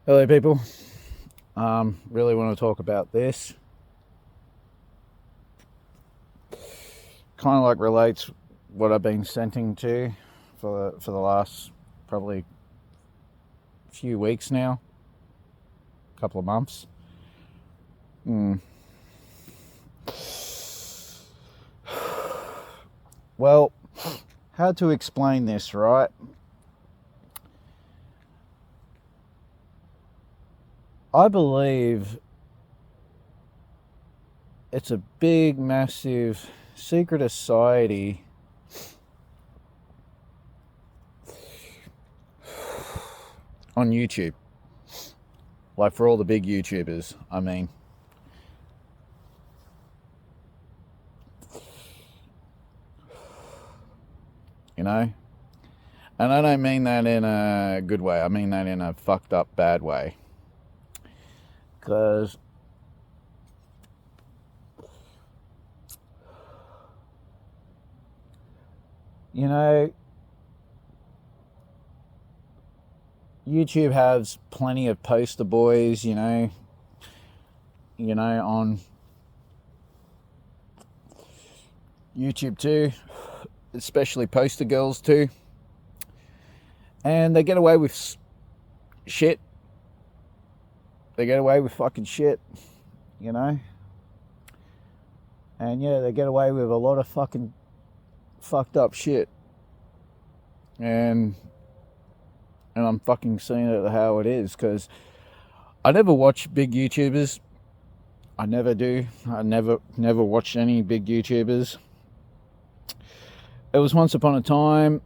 Hello people, really want to talk about this. Kind of like relates what I've been sending to for the last probably few weeks now, couple of months. Well, how to explain this, right? I believe it's a big, massive secret society on YouTube. Like for all the big YouTubers, I mean. You know? And I don't mean that in a good way. I mean that in a fucked up bad way. Because you know, YouTube has plenty of poster boys, you know, on YouTube too, especially poster girls too. And they get away with shit. They get away with fucking shit, you know. And yeah, they get away with a lot of fucking fucked up shit. And I'm fucking seeing it how it is, because I never watch big YouTubers. I never do. I never watched any big YouTubers. It was once upon a time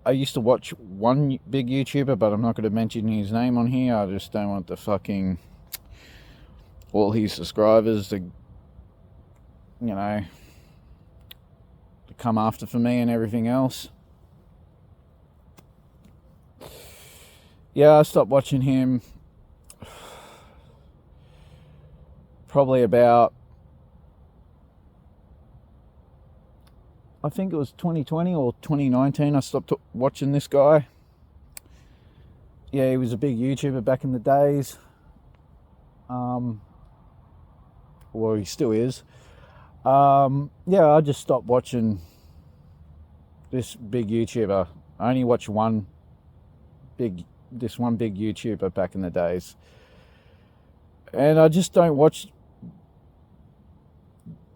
I used to watch one big YouTuber, but I'm not going to mention his name on here. I just don't want the fucking all his subscribers to, you know, to come after for me and everything else. Yeah, I stopped watching him probably about, I think it was 2020 or 2019 I stopped watching this guy. Yeah, he was a big YouTuber back in the days. Well, he still is. Yeah, I just stopped watching this big YouTuber. I only watched this one big YouTuber back in the days. And I just don't watch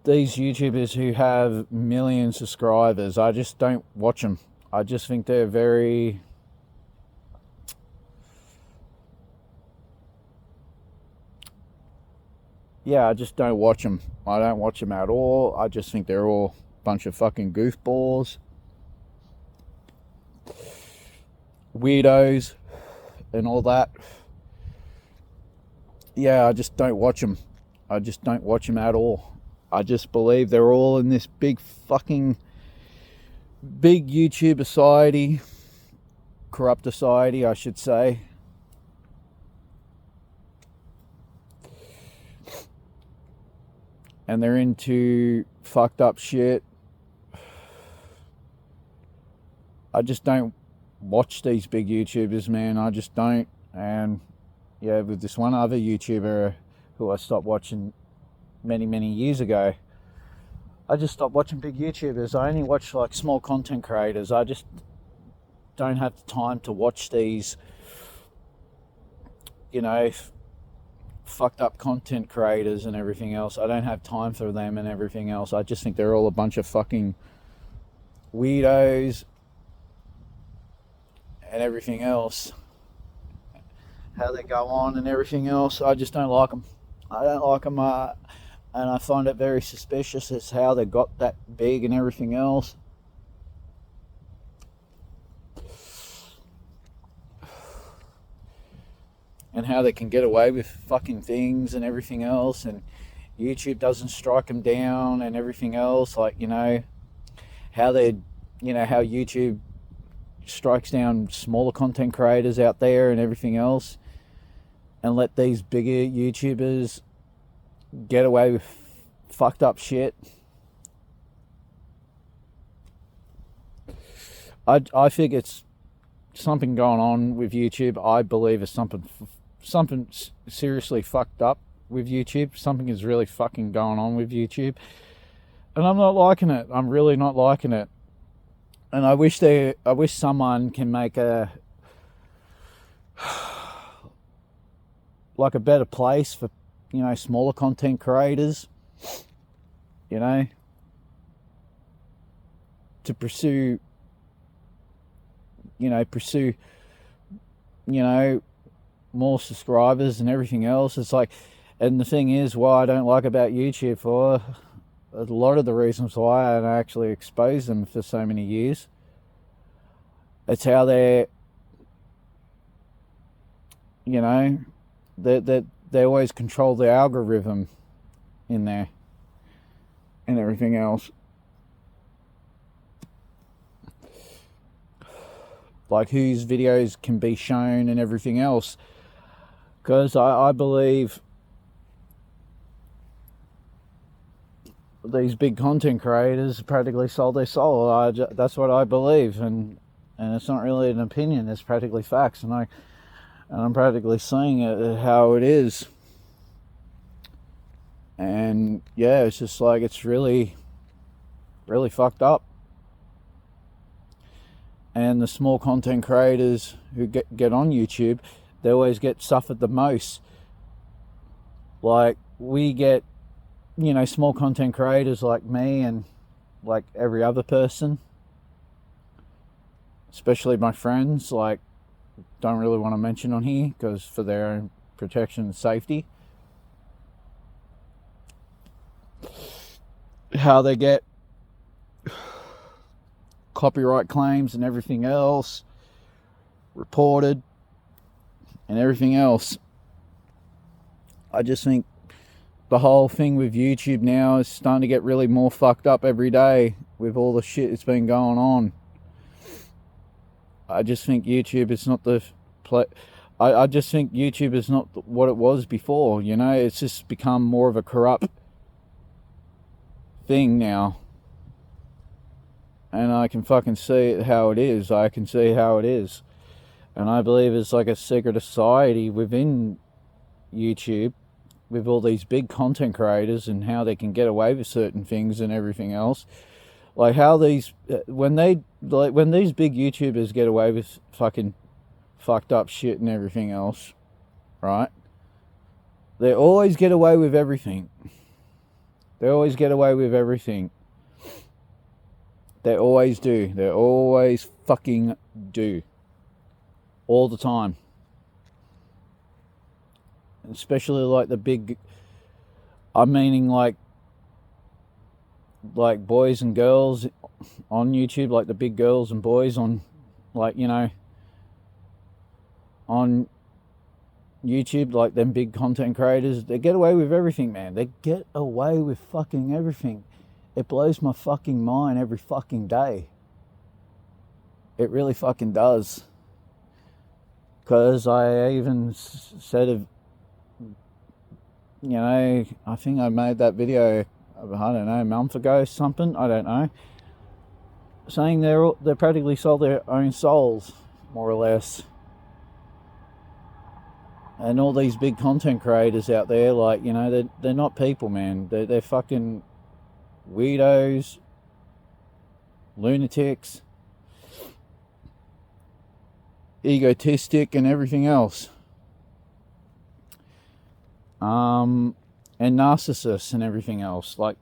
these YouTubers who have million subscribers. I just don't watch them. I just think they're very... Yeah, I just don't watch them. I don't watch them at all. I just think they're all a bunch of fucking goofballs. Weirdos and all that. Yeah, I just don't watch them. I just don't watch them at all. I just believe they're all in this big YouTube society, corrupt society, I should say. And they're into fucked up shit. I just don't watch these big YouTubers, man. I just don't. And yeah, with this one other YouTuber who I stopped watching many years ago, I just stopped watching big YouTubers. I only watch like small content creators. I just don't have the time to watch these, you know, fucked up content creators and everything else. I don't have time for them and everything else. I just think they're all a bunch of fucking weirdos and everything else. How they go on and everything else, I just don't like them. I don't like them, and I find it very suspicious as how they got that big and everything else. And how they can get away with fucking things and everything else, and YouTube doesn't strike them down and everything else. Like, you know, how they, you know, how YouTube strikes down smaller content creators out there and everything else, and let these bigger YouTubers get away with fucked up shit. I think it's something going on with YouTube. I believe is something seriously fucked up with YouTube. Something is really fucking going on with YouTube, and I'm not liking it. I'm really not liking it. And I wish someone can make a like a better place for, you know, smaller content creators, you know, to pursue, more subscribers and everything else. It's like, and the thing is, why I don't like about YouTube, for a lot of the reasons why I actually exposed them for so many years, it's how they're, you know, they always control the algorithm in there and everything else. Like whose videos can be shown and everything else. Because I believe these big content creators practically sold their soul. That's what I believe, and it's not really an opinion. It's practically facts, and I'm practically seeing it how it is. And yeah, it's just like, it's really, really fucked up. And the small content creators who get on YouTube, they always get suffered the most. Like, we get, you know, small content creators like me and like every other person, especially my friends, like, don't really want to mention on here because for their own protection and safety, how they get copyright claims and everything else reported and everything else. I just think the whole thing with YouTube now is starting to get really more fucked up every day with all the shit that's been going on. I just think YouTube is not the play. I just think YouTube is not what it was before, you know. It's just become more of a corrupt thing now. And I can fucking see how it is. I can see how it is. And I believe it's like a secret society within YouTube with all these big content creators and how they can get away with certain things and everything else. Like how these, when these big YouTubers get away with fucking fucked up shit and everything else, right? They always get away with everything. They always get away with everything. They always do. They always fucking do. All the time. Especially like the big, I'm meaning like boys and girls on YouTube, like the big girls and boys on, like, you know, on YouTube, like them big content creators, they get away with everything, man. They get away with fucking everything. It blows my fucking mind every fucking day. It really fucking does. Because I even said, you know, I think I made that video, I don't know, a month ago, something, I don't know, saying they're practically sold their own souls, more or less. And all these big content creators out there, like, you know, they're not people, man. They're fucking weirdos, lunatics, egotistic and everything else. And narcissists and everything else. Like,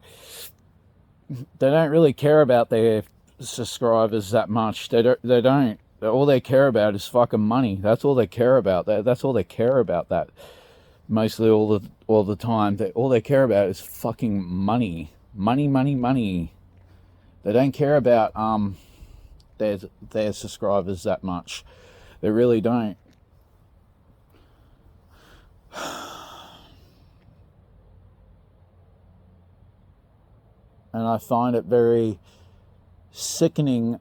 they don't really care about their subscribers that much. They don't. All they care about is fucking money. That's all they care about. That's all they care about. That mostly all the time. All they care about is fucking money. Money. They don't care about their subscribers that much. They really don't. And I find it very sickening,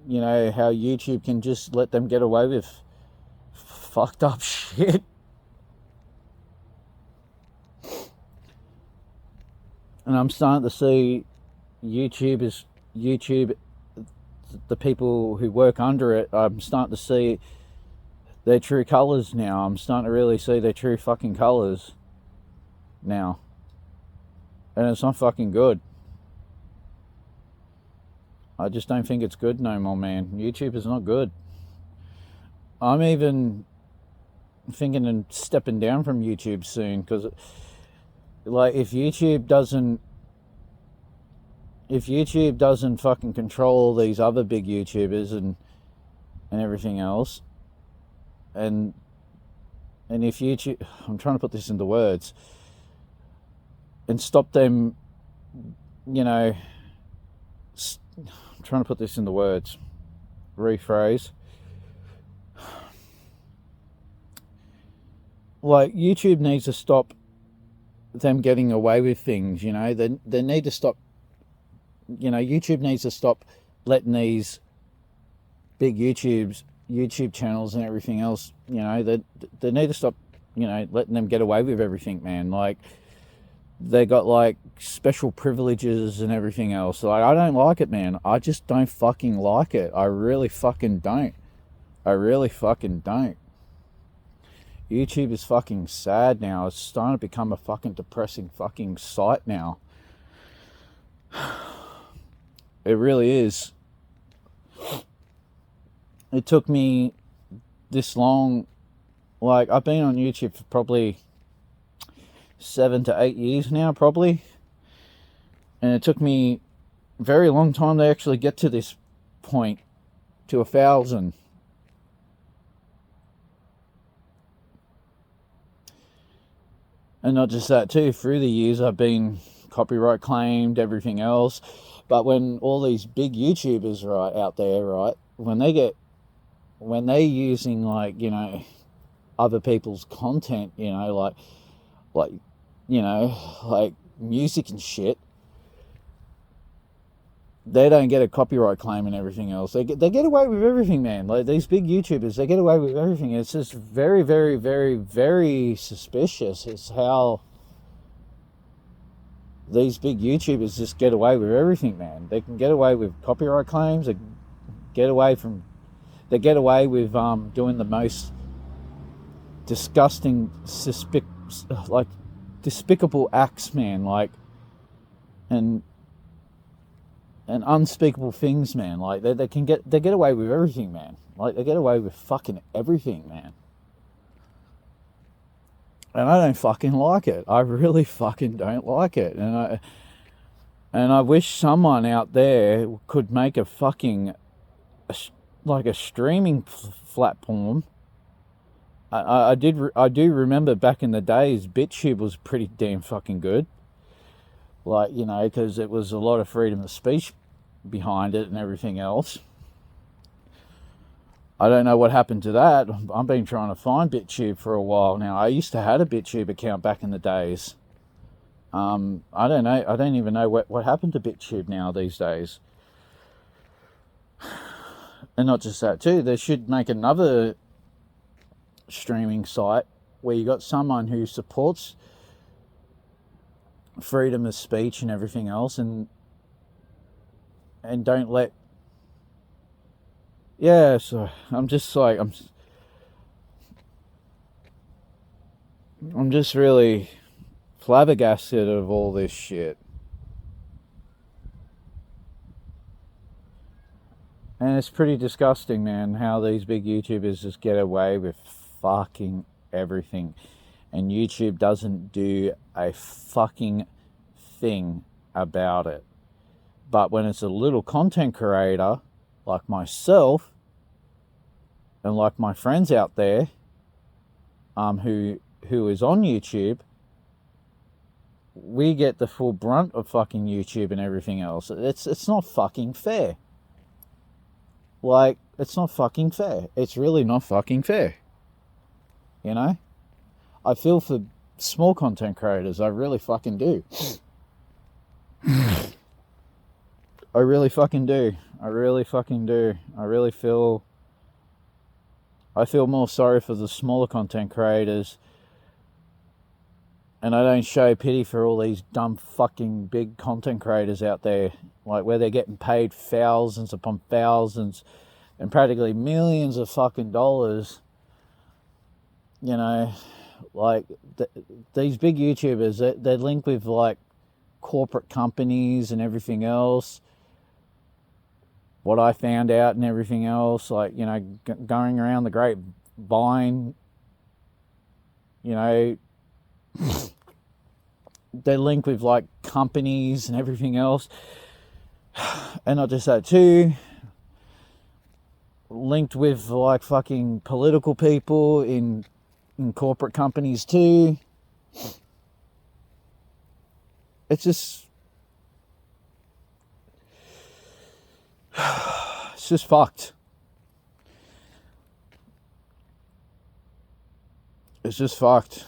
you know, how YouTube can just let them get away with fucked up shit. And I'm starting to see YouTube the people who work under it, I'm starting to see their true colours now. I'm starting to really see their true fucking colours now. And it's not fucking good. I just don't think it's good no more, man. YouTube is not good. I'm even thinking of stepping down from YouTube soon, because like if YouTube doesn't fucking control these other big YouTubers and everything else, and if YouTube, I'm trying to put this into words, and stop them, you know, I'm trying to put this into words, rephrase. Like, YouTube needs to stop them getting away with things, you know. They need to stop, you know, YouTube needs to stop letting these big YouTube channels and everything else, you know, they need to stop, you know, letting them get away with everything, man. Like, they got like special privileges and everything else. Like, I don't like it, man. I just don't fucking like it. I really fucking don't. YouTube is fucking sad now. It's starting to become a fucking depressing fucking site now. It really is. It took me this long. Like, I've been on YouTube for probably 7 to 8 years now, probably. And it took me a very long time to actually get to this point, to 1,000. And not just that too, through the years I've been copyright claimed, everything else. But when all these big YouTubers, right, out there, right, when they're using, like, you know, other people's content, you know, like, you know, like music and shit, they don't get a copyright claim and everything else. They get away with everything, man. Like, these big YouTubers, they get away with everything. It's just very, very, very, very suspicious. It's how these big YouTubers just get away with everything, man. They can get away with copyright claims. They get away with doing the most disgusting, despicable acts, man. Like, and unspeakable things, man. Like, they get away with everything, man. Like, they get away with fucking everything, man. And I don't fucking like it. I really fucking don't like it. And I wish someone out there could make a fucking, like, a streaming platform. I do remember back in the days, BitTube was pretty damn fucking good. Like, you know, because it was a lot of freedom of speech behind it and everything else. I don't know what happened to that. I've been trying to find BitTube for a while now. I used to have a BitTube account back in the days. I don't know. I don't even know what happened to BitTube now these days. And not just that too. They should make another streaming site where you got someone who supports freedom of speech and everything else, and don't let, yeah. So I'm just like, I'm just really flabbergasted of all this shit, and it's pretty disgusting, man, how these big YouTubers just get away with fucking everything. And YouTube doesn't do a fucking thing about it. But when it's a little content creator like myself and like my friends out there, who is on YouTube, we get the full brunt of fucking YouTube and everything else. It's not fucking fair. Like, it's not fucking fair. It's really not fucking fair. You know? I feel for small content creators. I really fucking do. I really fucking do. I really feel more sorry for the smaller content creators And I don't show pity for all these dumb fucking big content creators out there, like where they're getting paid thousands upon thousands and practically millions of fucking dollars. You know, like these big YouTubers, they're linked with like corporate companies and everything else. What I found out and everything else, like, you know, going around the grapevine, you know, they're linked with like companies and everything else. And not just that too, linked with like fucking political people in corporate companies too. It's just fucked. It's just fucked.